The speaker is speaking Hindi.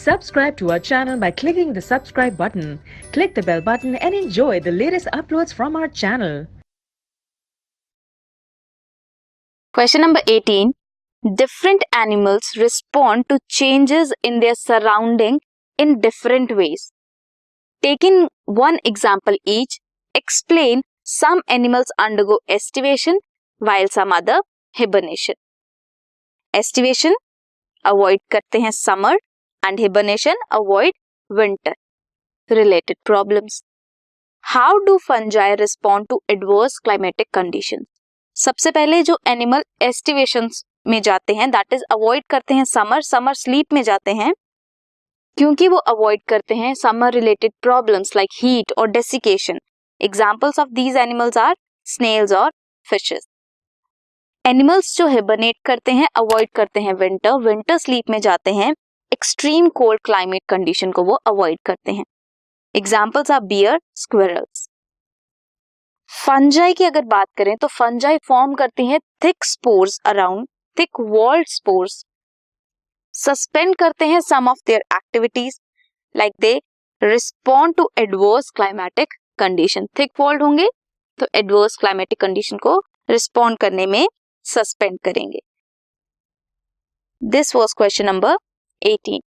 Subscribe to our channel by clicking the subscribe button. Click the bell button and enjoy the latest uploads from our channel. Question number 18. Different animals respond to changes in their surrounding in different ways. Taking one example each, explain some animals undergo aestivation while some other hibernation. Aestivation avoid करते हैं summer and hibernation avoid winter. Related problems. How do fungi respond to adverse climatic conditions? सबसे पहले जो एनिमल एस्टिवेशन में जाते हैं दैट इज अवॉइड करते हैं समर स्लीप में जाते हैं क्योंकि वो अवॉइड करते हैं summer related problems like heat और desiccation. Examples of these animals are snails और फिशेस. एनिमल्स जो हिबरनेट करते हैं अवॉइड करते हैं विंटर स्लीप में जाते हैं एक्सट्रीम कोल्ड क्लाइमेट कंडीशन को वो अवॉइड करते हैं. Examples are bear, squirrels. Fungi की अगर बात करें तो फंजाई फॉर्म करती हैं thick spores around thick walled spores. Suspend करते हैं some of their activities like they respond to adverse climatic condition. Thick walled होंगे तो एडवर्स क्लाइमेटिक कंडीशन को रिस्पॉन्ड करने में सस्पेंड करेंगे. This was question number 18.